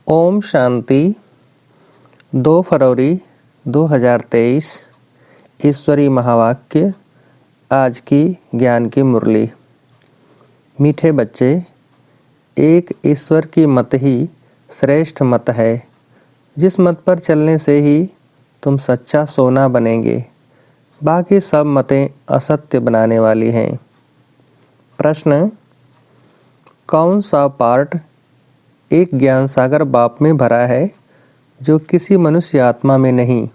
ओम शांति। 2 फरवरी 2023। ईश्वरीय महावाक्य। आज की ज्ञान की मुरली। मीठे बच्चे, एक ईश्वर की मत ही श्रेष्ठ मत है। जिस मत पर चलने से ही तुम सच्चा सोना बनेंगे। बाकी सब मतें असत्य बनाने वाली हैं। प्रश्न: कौन सा पार्ट एक ज्ञान सागर बाप में भरा है जो किसी मनुष्य आत्मा में नहीं?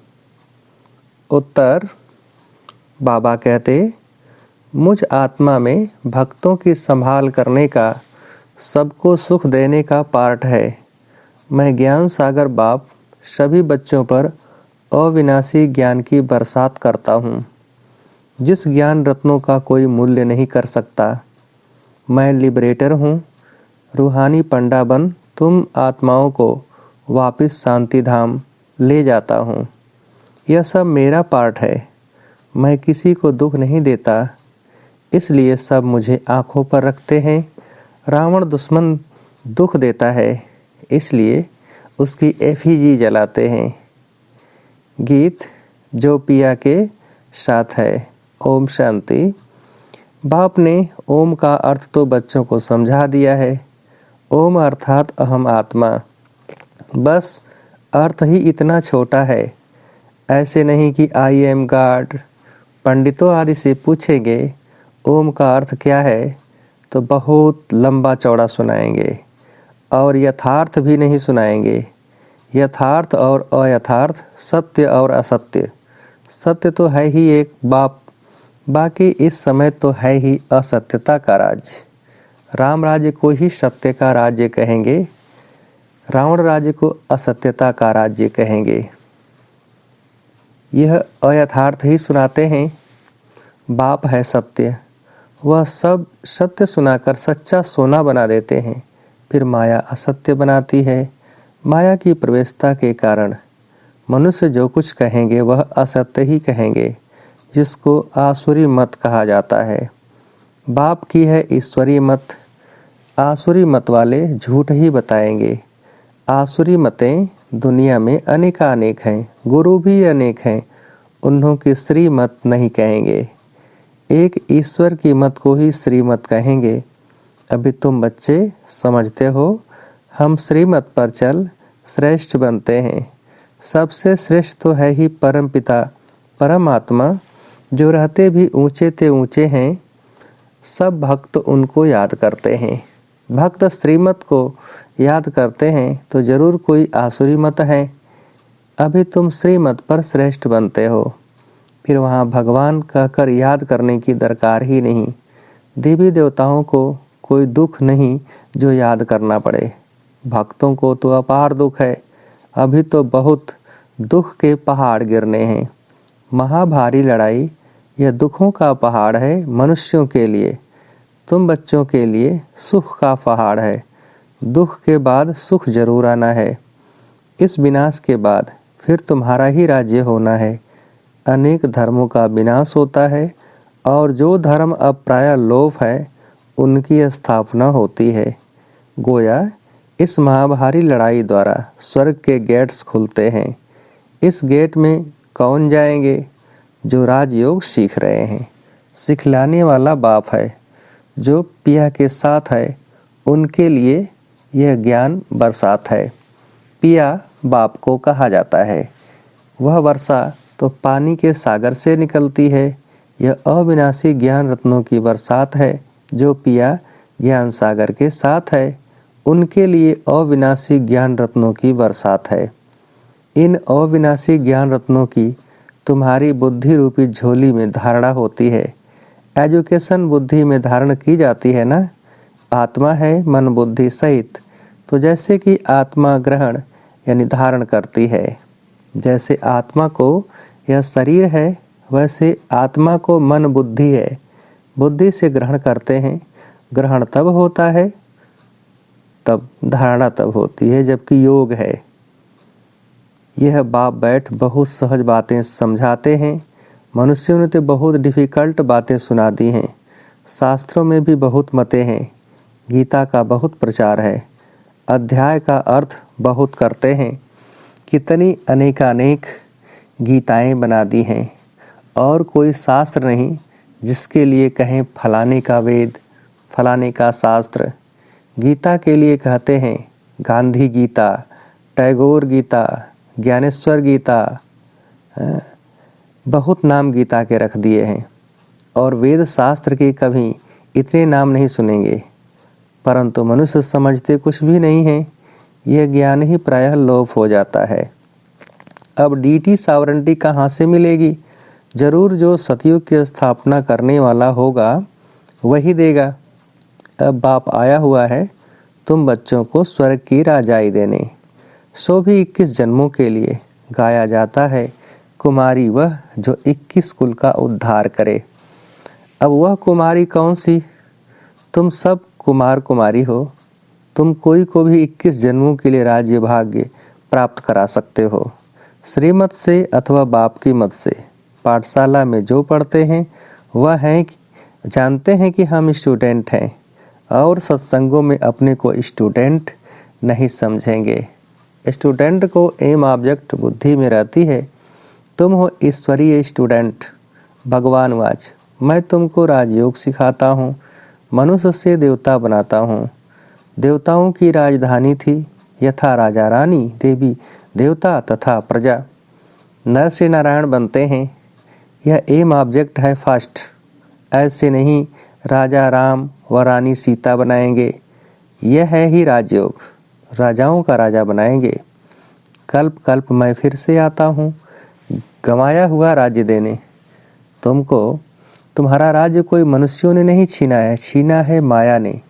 उत्तर: बाबा कहते, मुझ आत्मा में भक्तों की संभाल करने का, सबको सुख देने का पार्ट है। मैं ज्ञान सागर बाप सभी बच्चों पर अविनाशी ज्ञान की बरसात करता हूँ, जिस ज्ञान रत्नों का कोई मूल्य नहीं कर सकता। मैं लिबरेटर हूँ, रूहानी पंडा बन तुम आत्माओं को वापस शांति धाम ले जाता हूँ। यह सब मेरा पार्ट है। मैं किसी को दुख नहीं देता, इसलिए सब मुझे आँखों पर रखते हैं। रावण दुश्मन दुख देता है, इसलिए उसकी एफिजी जलाते हैं। गीत जो पिया के साथ है। ओम शांति। बाप ने ओम का अर्थ तो बच्चों को समझा दिया है। ओम अर्थात अहम आत्मा। बस अर्थ ही इतना छोटा है। ऐसे नहीं कि आई एम गॉड। पंडितों आदि से पूछेंगे ओम का अर्थ क्या है, तो बहुत लंबा चौड़ा सुनाएंगे और यथार्थ भी नहीं सुनाएंगे। यथार्थ और अयथार्थ, सत्य और असत्य। सत्य तो है ही एक बाप, बाकी इस समय तो है ही असत्यता का राज्य। राम राज्य को ही सत्य का राज्य कहेंगे, रावण राज्य को असत्यता का राज्य कहेंगे। यह अयथार्थ ही सुनाते हैं। बाप है सत्य, वह सब सत्य सुनाकर सच्चा सोना बना देते हैं। फिर माया असत्य बनाती है। माया की प्रवेशता के कारण मनुष्य जो कुछ कहेंगे वह असत्य ही कहेंगे, जिसको आसुरी मत कहा जाता है। बाप की है ईश्वरीय मत। आसुरी मत वाले झूठ ही बताएंगे। आसुरी मतें दुनिया में अनेकानेक हैं, गुरु भी अनेक हैं, उन्हों की श्रीमत नहीं कहेंगे। एक ईश्वर की मत को ही श्रीमत कहेंगे। अभी तुम बच्चे समझते हो, हम श्रीमत पर चल श्रेष्ठ बनते हैं। सबसे श्रेष्ठ तो है ही परम पिता परमात्मा, जो रहते भी ऊंचे ते ऊंचे हैं। सब भक्त उनको याद करते हैं। भक्त श्रीमत को याद करते हैं तो जरूर कोई आसुरी मत है। अभी तुम श्रीमत पर श्रेष्ठ बनते हो, फिर वहाँ भगवान कहकर याद करने की दरकार ही नहीं। देवी देवताओं को कोई दुख नहीं जो याद करना पड़े। भक्तों को तो अपार दुख है। अभी तो बहुत दुख के पहाड़ गिरने हैं। महाभारी लड़ाई यह दुखों का पहाड़ है मनुष्यों के लिए। तुम बच्चों के लिए सुख का पहाड़ है। दुख के बाद सुख जरूर आना है। इस विनाश के बाद फिर तुम्हारा ही राज्य होना है। अनेक धर्मों का विनाश होता है और जो धर्म अब प्राय लोप है उनकी स्थापना होती है। गोया इस महाभारी लड़ाई द्वारा स्वर्ग के गेट्स खुलते हैं। इस गेट में कौन जाएंगे? जो राजयोग सीख रहे हैं। सिखलाने वाला बाप है, जो पिया के साथ है, उनके लिए यह ज्ञान बरसात है। पिया बाप को कहा जाता है। वह वर्षा तो पानी के सागर से निकलती है। यह अविनाशी ज्ञान रत्नों की बरसात है। जो पिया ज्ञान सागर के साथ है, उनके लिए अविनाशी ज्ञान रत्नों की बरसात है। इन अविनाशी ज्ञान रत्नों की तुम्हारी बुद्धि रूपी झोली में धारणा होती है। एजुकेशन बुद्धि में धारण की जाती है ना। आत्मा है मन बुद्धि सहित, तो जैसे कि आत्मा ग्रहण यानी धारण करती है, जैसे आत्मा को यह शरीर है, वैसे आत्मा को मन बुद्धि है। बुद्धि से ग्रहण करते हैं। ग्रहण तब होता है, तब धारणा तब होती है, जबकि योग है। यह बाप बैठ बहुत सहज बातें समझाते हैं। मनुष्यों ने तो बहुत डिफ़िकल्ट बातें सुना दी हैं। शास्त्रों में भी बहुत मतें हैं। गीता का बहुत प्रचार है। अध्याय का अर्थ बहुत करते हैं। कितनी अनेकानेक गीताएं बना दी हैं और कोई शास्त्र नहीं जिसके लिए कहें फलाने का वेद, फलाने का शास्त्र। गीता के लिए कहते हैं गांधी गीता, टैगोर गीता, ज्ञानेश्वर गीता, बहुत नाम गीता के रख दिए हैं। और वेद शास्त्र के कभी इतने नाम नहीं सुनेंगे, परंतु मनुष्य समझते कुछ भी नहीं है। यह ज्ञान ही प्रायः लोप हो जाता है। अब डीटी सॉवरेंटी कहाँ से मिलेगी? जरूर जो सतयुग की स्थापना करने वाला होगा वही देगा। अब बाप आया हुआ है तुम बच्चों को स्वर्ग की राजाई देने, सो भी 21 जन्मों के लिए गाया जाता है। कुमारी वह जो 21 कुल का उद्धार करे। अब वह कुमारी कौन सी? तुम सब कुमार कुमारी हो। तुम कोई को भी 21 जन्मों के लिए राज्य भाग्य प्राप्त करा सकते हो, श्रीमत से अथवा बाप की मत से। पाठशाला में जो पढ़ते हैं वह हैं जानते हैं कि हम स्टूडेंट हैं और सत्संगों में अपने को स्टूडेंट नहीं समझेंगे। स्टूडेंट को एम ऑब्जेक्ट बुद्धि में रहती है। तुम हो ईश्वरीय स्टूडेंट। भगवान वाच, मैं तुमको राजयोग सिखाता हूँ, मनुष्य से देवता बनाता हूँ। देवताओं की राजधानी थी, यथा राजा रानी, देवी देवता तथा प्रजा। नर से नारायण बनते हैं, यह एम ऑब्जेक्ट है फर्स्ट। ऐसे नहीं राजा राम व रानी सीता बनाएंगे, यह है ही राजयोग। राजाओं का राजा बनाएंगे। कल्प कल्प मैं फिर से आता हूँ गंवाया हुआ राज्य देने तुमको। तुम्हारा राज्य कोई मनुष्यों ने नहीं छीना है, छीना है माया ने,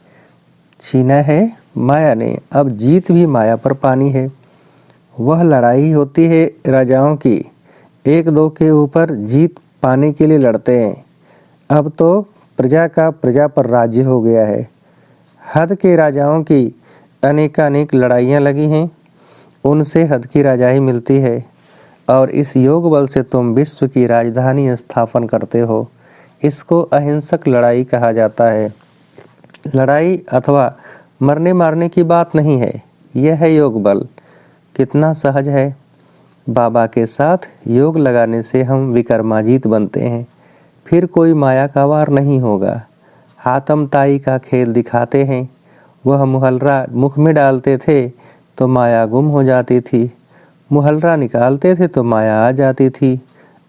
छीना है माया ने। अब जीत भी माया पर पानी है। वह लड़ाई होती है राजाओं की, एक दो के ऊपर जीत पाने के लिए लड़ते हैं। अब तो प्रजा का प्रजा पर राज्य हो गया है। हद के राजाओं की अनेकानेक लड़ाइयाँ लगी हैं, उनसे हद की राजाई मिलती है। और इस योग बल से तुम विश्व की राजधानी स्थापन करते हो। इसको अहिंसक लड़ाई कहा जाता है। लड़ाई अथवा मरने मारने की बात नहीं है, यह है योग बल। कितना सहज है। बाबा के साथ योग लगाने से हम विक्रमाजीत बनते हैं, फिर कोई माया का वार नहीं होगा। हाथम ताई का खेल दिखाते हैं। वह मुहल्ला मुख में डालते थे तो माया गुम हो जाती थी, मुहल्ला निकालते थे तो माया आ जाती थी।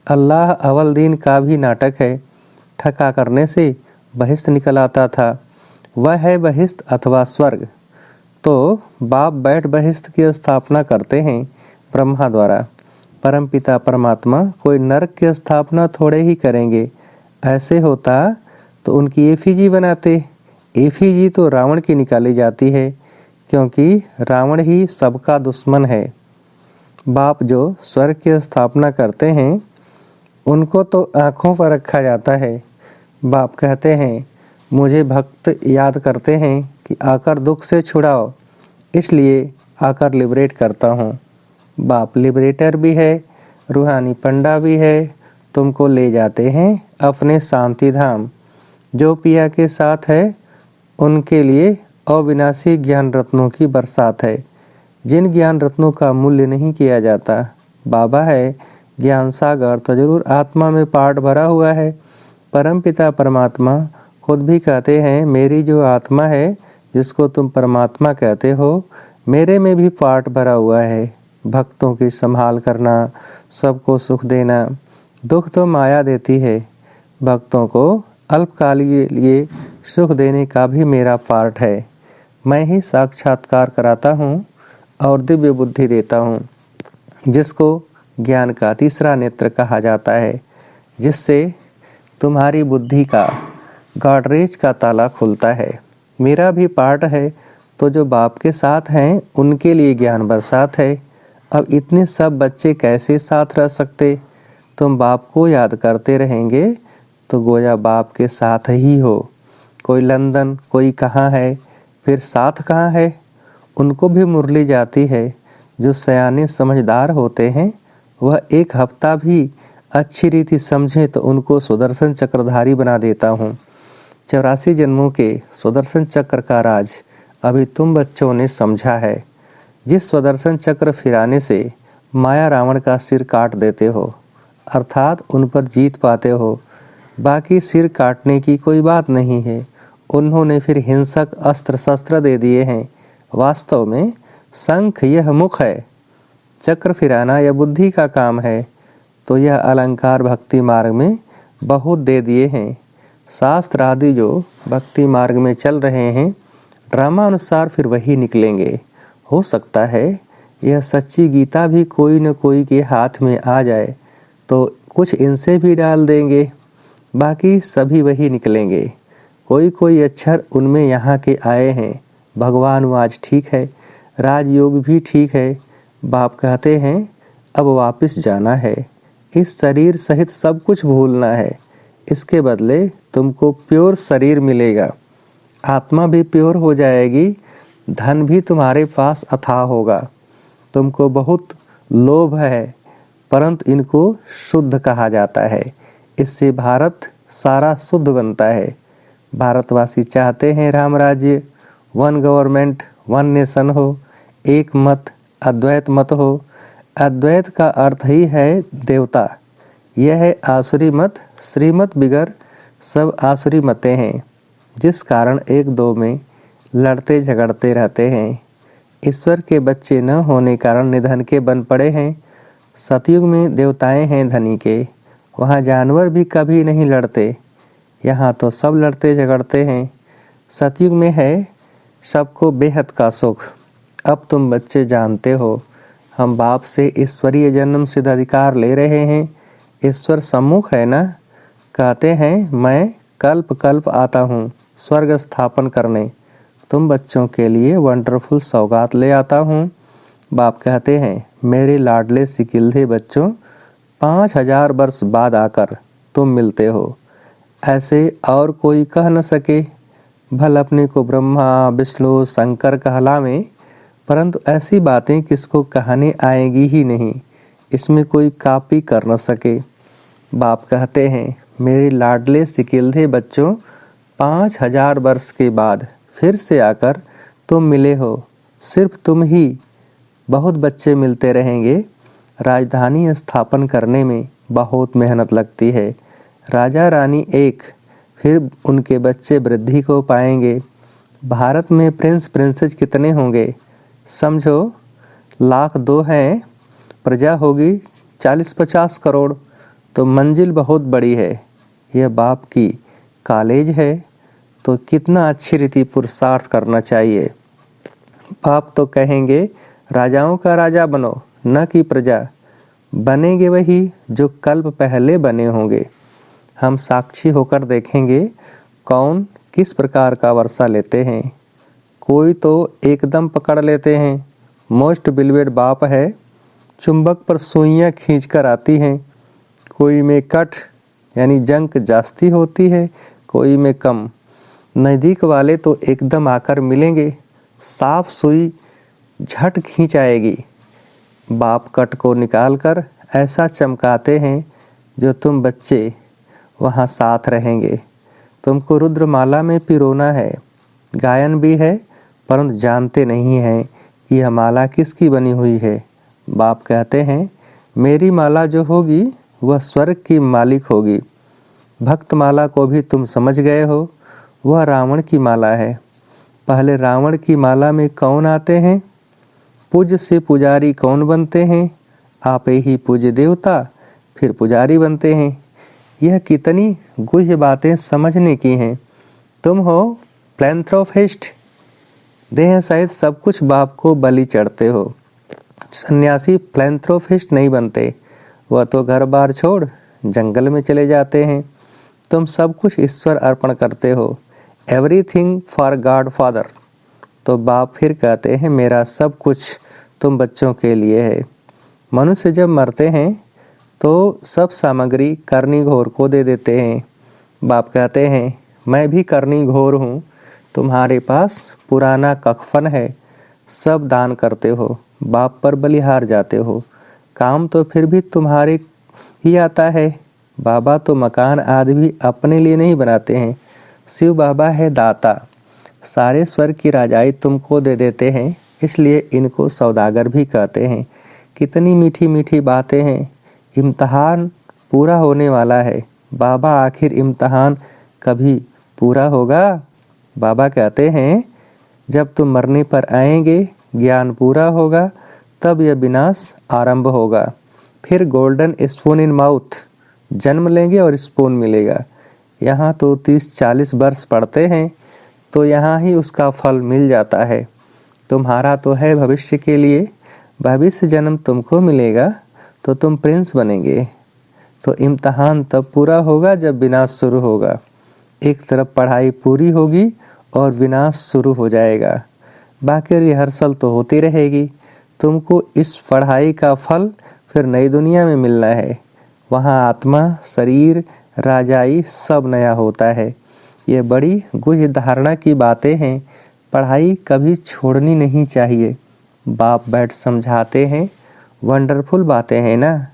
अल्लाह अवल दीन का भी नाटक है। ठका करने से बहिष्त निकल आता था, वह है बहिष्त अथवा स्वर्ग। तो बाप बैठ बहिष्त की स्थापना करते हैं ब्रह्मा द्वारा। परमपिता परमात्मा कोई नरक की स्थापना थोड़े ही करेंगे। ऐसे होता तो उनकी एफिजी बनाते। एफिजी तो रावण की निकाली जाती है, क्योंकि रावण ही सबका दुश्मन है। बाप जो स्वर्ग की स्थापना करते हैं उनको तो आँखों पर रखा जाता है। बाप कहते हैं मुझे भक्त याद करते हैं कि आकर दुख से छुड़ाओ, इसलिए आकर लिबरेट करता हूँ। बाप लिबरेटर भी है, रूहानी पंडा भी है। तुमको ले जाते हैं अपने शांति धाम। जो पिया के साथ है उनके लिए अविनाशी ज्ञान रत्नों की बरसात है, जिन ज्ञान रत्नों का मूल्य नहीं किया जाता। बाबा है ज्ञान सागर, तो जरूर आत्मा में पाठ भरा हुआ है। परमपिता परमात्मा खुद भी कहते हैं मेरी जो आत्मा है जिसको तुम परमात्मा कहते हो, मेरे में भी पाठ भरा हुआ है। भक्तों की संभाल करना, सबको सुख देना। दुख तो माया देती है, भक्तों को अल्पकाल के लिए सुख देने का भी मेरा पार्ट है। मैं ही साक्षात्कार कराता हूँ और दिव्य बुद्धि देता हूँ, जिसको ज्ञान का तीसरा नेत्र कहा जाता है, जिससे तुम्हारी बुद्धि का गॉडरेज का ताला खुलता है। मेरा भी पार्ट है, तो जो बाप के साथ हैं उनके लिए ज्ञान बरसात है। अब इतने सब बच्चे कैसे साथ रह सकते? तुम बाप को याद करते रहेंगे तो गोया बाप के साथ ही हो। कोई लंदन, कोई कहाँ है, फिर साथ कहाँ है? उनको भी मुरली जाती है। जो सयाने समझदार होते हैं वह एक हफ्ता भी अच्छी रीति समझे तो उनको सुदर्शन चक्रधारी बना देता हूँ। 84 जन्मों के सुदर्शन चक्र का राज अभी तुम बच्चों ने समझा है। जिस स्वदर्शन चक्र फिराने से माया रावण का सिर काट देते हो, अर्थात उन पर जीत पाते हो, बाकी सिर काटने की कोई बात नहीं है। उन्होंने फिर हिंसक अस्त्र शस्त्र दे दिए हैं। वास्तव में शंख यह मुख है, चक्र फिराना यह बुद्धि का काम है। तो यह अलंकार भक्ति मार्ग में बहुत दे दिए हैं। शास्त्र आदि जो भक्ति मार्ग में चल रहे हैं, ड्रामा अनुसार फिर वही निकलेंगे। हो सकता है यह सच्ची गीता भी कोई न कोई के हाथ में आ जाए तो कुछ इनसे भी डाल देंगे, बाकी सभी वही निकलेंगे। कोई कोई अक्षर उनमें यहाँ के आए हैं। भगवान आज ठीक है, राजयोग भी ठीक है। बाप कहते हैं अब वापस जाना है, इस शरीर सहित सब कुछ भूलना है। इसके बदले तुमको प्योर शरीर मिलेगा, आत्मा भी प्योर हो जाएगी, धन भी तुम्हारे पास अथाह होगा। तुमको बहुत लोभ है, परंतु इनको शुद्ध कहा जाता है। इससे भारत सारा शुद्ध बनता है। भारतवासी चाहते हैं राम राज्य, वन गवर्नमेंट, वन नेशन हो, एक मत, अद्वैत मत हो। अद्वैत का अर्थ ही है देवता। यह है आसुरी मत। श्रीमत बिगर सब आसुरी मतें हैं, जिस कारण एक दो में लड़ते झगड़ते रहते हैं। ईश्वर के बच्चे न होने कारण निधन के बन पड़े हैं। सतयुग में देवताएं हैं धनी के, वहाँ जानवर भी कभी नहीं लड़ते। यहाँ तो सब लड़ते झगड़ते हैं। सतयुग में है सबको बेहद का सुख। अब तुम बच्चे जानते हो, हम बाप से ईश्वरीय जन्म सिद्ध अधिकार ले रहे हैं। ईश्वर सम्मुख है ना। कहते हैं मैं कल्प कल्प आता हूँ स्वर्ग स्थापन करने। तुम बच्चों के लिए वंडरफुल सौगात ले आता हूँ। बाप कहते हैं मेरे लाडले सिकिल्धे बच्चों, 5000 वर्ष बाद आकर तुम मिलते हो। ऐसे और कोई कह न सके। भल अपने को ब्रह्मा विष्णु शंकर कहलावें, परंतु ऐसी बातें किसको कहने आएगी ही नहीं। इसमें कोई कॉपी कर न सके। बाप कहते हैं मेरे लाडले सिकिल्धे बच्चों, 5000 वर्ष के बाद फिर से आकर तुम मिले हो। सिर्फ तुम ही, बहुत बच्चे मिलते रहेंगे। राजधानी स्थापन करने में बहुत मेहनत लगती है। राजा रानी एक, फिर उनके बच्चे वृद्धि को पाएंगे। भारत में प्रिंस प्रिंसेस कितने होंगे समझो, 1,02,000 हैं। प्रजा होगी 40-50 करोड़। तो मंजिल बहुत बड़ी है। यह बाप की कॉलेज है, तो कितना अच्छी रीति पुरुषार्थ करना चाहिए। बाप तो कहेंगे राजाओं का राजा बनो, न कि प्रजा। बनेंगे वही जो कल्प पहले बने होंगे। हम साक्षी होकर देखेंगे कौन किस प्रकार का वर्षा लेते हैं। कोई तो एकदम पकड़ लेते हैं। मोस्ट बिलीवेड बाप है, चुंबक पर सुइयां खींच कर आती हैं। कोई में कट यानी जंक जास्ती होती है, कोई में कम। नज़दीक वाले तो एकदम आकर मिलेंगे, साफ सुई झट खींच आएगी। बाप कट को निकालकर ऐसा चमकाते हैं जो तुम बच्चे वहाँ साथ रहेंगे। तुमको रुद्रमाला में पिरोना है, गायन भी है, परंतु जानते नहीं हैं कि यह माला किसकी बनी हुई है। बाप कहते हैं मेरी माला जो होगी वह स्वर्ग की मालिक होगी। भक्त माला को भी तुम समझ गए हो, वह रावण की माला है। पहले रावण की माला में कौन आते हैं? पूज्य से पुजारी कौन बनते हैं? आप ही पूज्य देवता, फिर पुजारी बनते हैं। यह कितनी गुह्य बातें समझने की हैं। तुम हो प्लैंथ्रोफिस्ट, देह सहित सब कुछ बाप को बलि चढ़ते हो। सन्यासी प्लैंथ्रोफिस्ट नहीं बनते, वह तो घर बार छोड़ जंगल में चले जाते हैं। तुम सब कुछ ईश्वर अर्पण करते हो, एवरीथिंग फॉर गॉड फादर। तो बाप फिर कहते हैं मेरा सब कुछ तुम बच्चों के लिए है। मनुष्य जब मरते हैं तो सब सामग्री करनी घोर को दे देते हैं। बाप कहते हैं मैं भी करनी घोर हूँ, तुम्हारे पास पुराना कफन है, सब दान करते हो, बाप पर बलिहार जाते हो। काम तो फिर भी तुम्हारे ही आता है। बाबा तो मकान आदि भी अपने लिए नहीं बनाते हैं। शिव बाबा है दाता, सारे स्वर्ग की राजाई तुमको दे देते हैं, इसलिए इनको सौदागर भी कहते हैं। कितनी मीठी मीठी बातें हैं। इम्तहान पूरा होने वाला है। बाबा, आखिर इम्तहान कभी पूरा होगा? बाबा कहते हैं, जब तुम मरने पर आएंगे, ज्ञान पूरा होगा, तब यह विनाश आरंभ होगा। फिर गोल्डन स्पून इन माउथ, जन्म लेंगे और स्पून मिलेगा। यहाँ तो 30-40 वर्ष पढ़ते हैं तो यहाँ ही उसका फल मिल जाता है। तुम्हारा तो है भविष्य के लिए, भविष्य जन्म तुमको मिलेगा तो तुम प्रिंस बनेंगे। तो इम्तहान तब पूरा होगा जब विनाश शुरू होगा। एक तरफ पढ़ाई पूरी होगी और विनाश शुरू हो जाएगा। बाकी रिहर्सल तो होती रहेगी। तुमको इस पढ़ाई का फल फिर नई दुनिया में मिलना है। वहाँ आत्मा, शरीर, राजाई सब नया होता है। ये बड़ी गुह्य धारणा की बातें हैं। पढ़ाई कभी छोड़नी नहीं चाहिए। बाप बैठ समझाते हैं, वंडरफुल बातें हैं ना।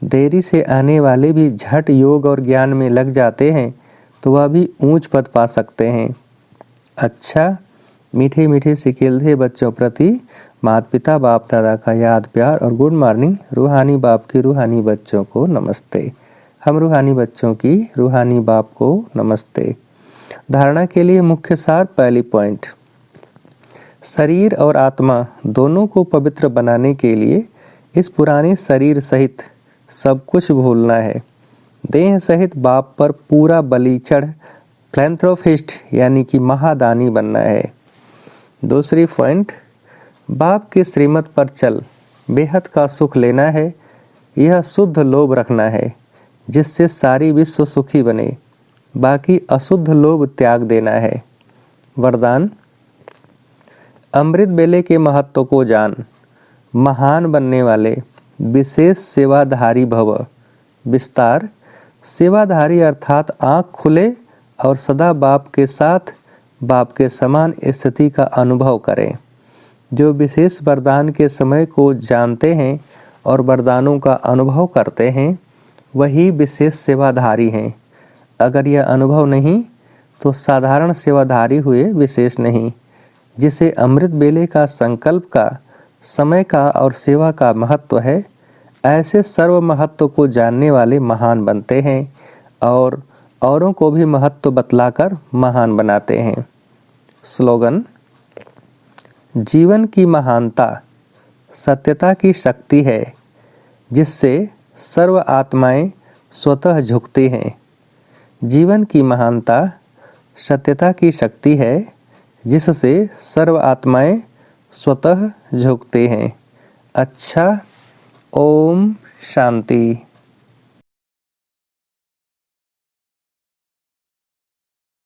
देरी से आने वाले भी झट योग और ज्ञान में लग जाते हैं तो वह भी ऊंच पद पा सकते हैं। अच्छा, मीठे मीठे सिकिलधे बच्चों प्रति माता पिता बाप दादा का याद प्यार और गुड मॉर्निंग। रूहानी बाप के रूहानी बच्चों को नमस्ते। हम रूहानी बच्चों की रूहानी बाप को नमस्ते। धारणा के लिए मुख्य सार। पहली पॉइंट, शरीर और आत्मा दोनों को पवित्र बनाने के लिए इस पुराने शरीर सहित सब कुछ भूलना है। देह सहित बाप पर पूरा बलि चढ़ फिलैंथ्रोपिस्ट यानी कि महादानी बनना है। दूसरी पॉइंट, बाप के श्रीमत पर चल बेहद का सुख लेना है। यह शुद्ध लोभ रखना है जिससे सारी विश्व सुखी बने। बाकी अशुद्ध लोभ त्याग देना है। वरदान, अमृत बेले के महत्व को जान, महान बनने वाले विशेष सेवाधारी भव। विस्तार, सेवाधारी अर्थात आँख खुले और सदा बाप के साथ बाप के समान स्थिति का अनुभव करें। जो विशेष वरदान के समय को जानते हैं और वरदानों का अनुभव करते हैं वही विशेष सेवाधारी हैं। अगर यह अनुभव नहीं तो साधारण सेवाधारी हुए, विशेष नहीं। जिसे अमृत बेले का संकल्प का, समय का और सेवा का महत्व है, ऐसे सर्व महत्व को जानने वाले महान बनते हैं और औरों को भी महत्व बतलाकर महान बनाते हैं। स्लोगन, जीवन की महानता सत्यता की शक्ति है जिससे सर्व आत्माएं स्वतः झुकती हैं। जीवन की महानता सत्यता की शक्ति है जिससे सर्व आत्माएं स्वतः झुकते हैं। अच्छा, ओम शांति।